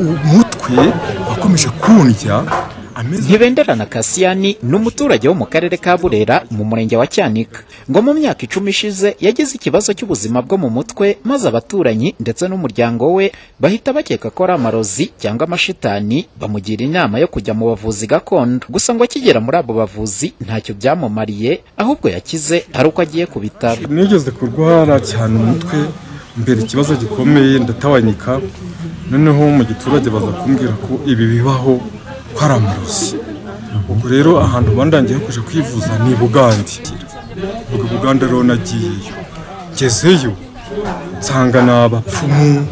umutwe wakomeje kundya. Ntibenderana Kasiyani n'umuturage wo mu karere ka Burera mu murenge wa Cyanika ngo mu myaka 10 ishize yagize ikibazo cy'ubuzima bwo mu mutwe maze abaturanyi ndetse n'umuryango we bahita bakeka ko ari amarozi cyangwa amashitani bamugira inama yo kujya mu bavuzi gakondo. Gusa ngo akigera muri abo bavuzi ntacyo byamumariye ahubwo yakize ari uko agiye ku bitaro. Nigeze kurwara cyane umutwe mbere ikibazo gikomeye ndatawanyika, noneho mu giturage baza kumbwira ko ibi bibaho ko ari amarozi. Ubwo rero ahantu bandangiye kuje kwivuza ni Bugande. Ubwo Bugande rero nagiyeyo, ngezeyo nsanga n'abapfumu,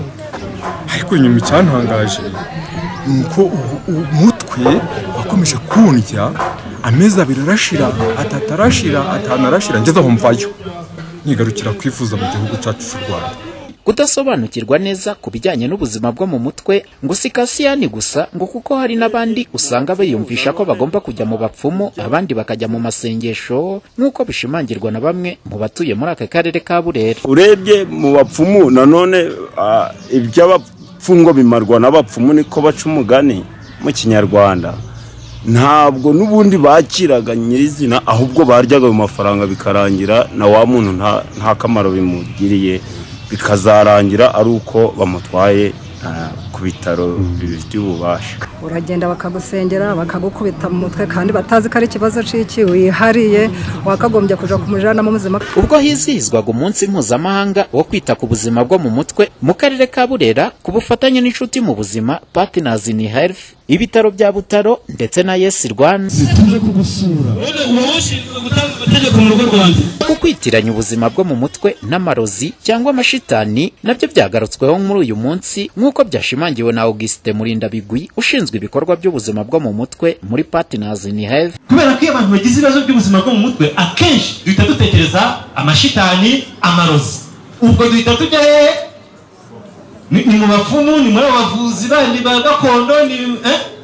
ariko nyuma icyantangaje nuko umutwe wakomeje kundya amezi 2 arashira, 3 arashira, 5 arashira, ngeze aho mvayo nyigarukira kwivuza mu gihugu cyacu cy'u Rwanda. Kudasobanukirwa neza ku bijyanye n'ubuzima bwo mu mutwe ngo si Kasiyani gusa, ngo kuko hari n'abandi usanga biyumvisha ko bagomba kujya mu bapfumu, abandi bakajya mu masengesho nk'uko bishimangirwa na bamwe mu batuye muri aka karere ka Burera. Urebye mu bapfumu nanone iby'abapfungo bimarwa n'abapfumu niko baca umugani mu Kinyarwanda. Ntabwo n'ubundi bakiraga nyirizina, ahubwo baryaga mu mafaranga bikarangira na wa muntu nta kamaro bimugiriye, bikazarangira ari uko bamutwaye ku bitaro bifitiye ububasha. Uragenda bakagusengera bakagukubita mu mutwe kandi batazi ko ari ikibazo c'iki wihariye wakagombye kuja kumujana mu muzima. Ubwo hizihizwaga umunsi mpuzamahanga wo kwita ku buzima bwo mu mutwe mu karere ka Burera ku bufatanye n'inshuti mu buzima Partners in Health, ibitaro bya Butaro ndetse na Yes Rwanda. Tuje kugusura gutanga amategeko mu rugo rwanda. Kukwitiranya ubuzima bwo mu mutwe n'amarozi cyangwa amashitani nabyo byagarutsweho muri uyu munsi nk'uko byashimangiwe na Auguste Murindabigwi ushinzwe ibikorwa by'ubuzima bwo mu mutwe muri Partners in Health. Kubera ko abantu bagize ibibazo by'ubuzima bwo mu mutwe akenshi duhita dutekereza amashitani, amarozi. Ubwo duhita tujya ni mu bapfumu, ni muri abavuzi bandi ba gakondo,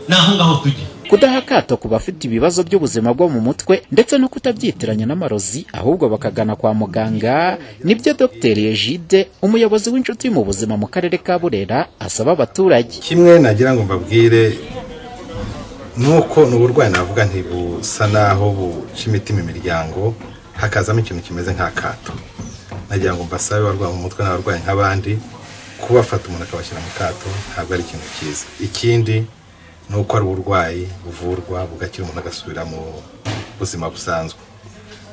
naho ngaho tujya. Kudaha akato ku bafite ibibazo by'ubuzima bwo mu mutwe ndetse no kutabyitiranya n'amarozi ahubwo bakagana kwa muganga nibyo Dr. Egide umuyobozi w'inshuti mu buzima mu karere ka Burera asaba abaturage. Kimwe nagira ngo mbabwire nuko n'uburwayi navuga ntibusa naho buca imitima imiryango, hakazamo ikintu kimeze nk'akato. Nagira ngo mbasabe abarwayi mu mutwe n'abarwayi nk'abandi kubafata umuntu akabashyira mu kato ntabwo ari ikintu cyiza. Ikindi nuko ari uburwayi buvurwa bugakira umuntu agasubira mu buzima busanzwe.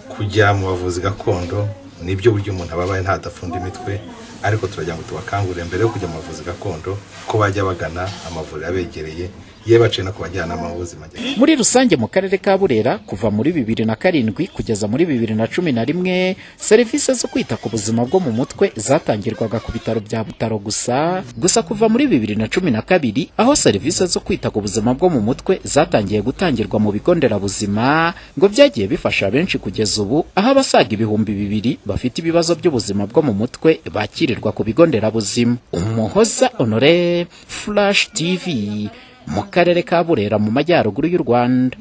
Kujya mu bavuzi gakondo nibyo buryo umuntu ababaye ntadafunda imitwe, ariko turagira ngo tubakangurire mbere yo kujya mu bavuzi gakondo ko bajya bagana amavuriro abegereye yebaciye no kubajyana mu buzima. Muri rusange mu karere ka Burera kuva muri 2007 kugeza muri 2011 serivisi zo kwita ku buzima bwo mu mutwe zatangirwaga ku bitaro bya Butaro gusa kuva muri 2012 aho serivisi zo kwita ku buzima bwo mu mutwe zatangiye gutangirwa mu bigo nderabuzima ngo byagiye bifasha benshi kugeza ubu aho abasaga 2,000 bafite ibibazo by'ubuzima bwo mu mutwe bakirirwa ku bigo nderabuzima. Umuhoza Honore, Flash TV mu karere ka Burera mu majyaruguru y'u Rwanda.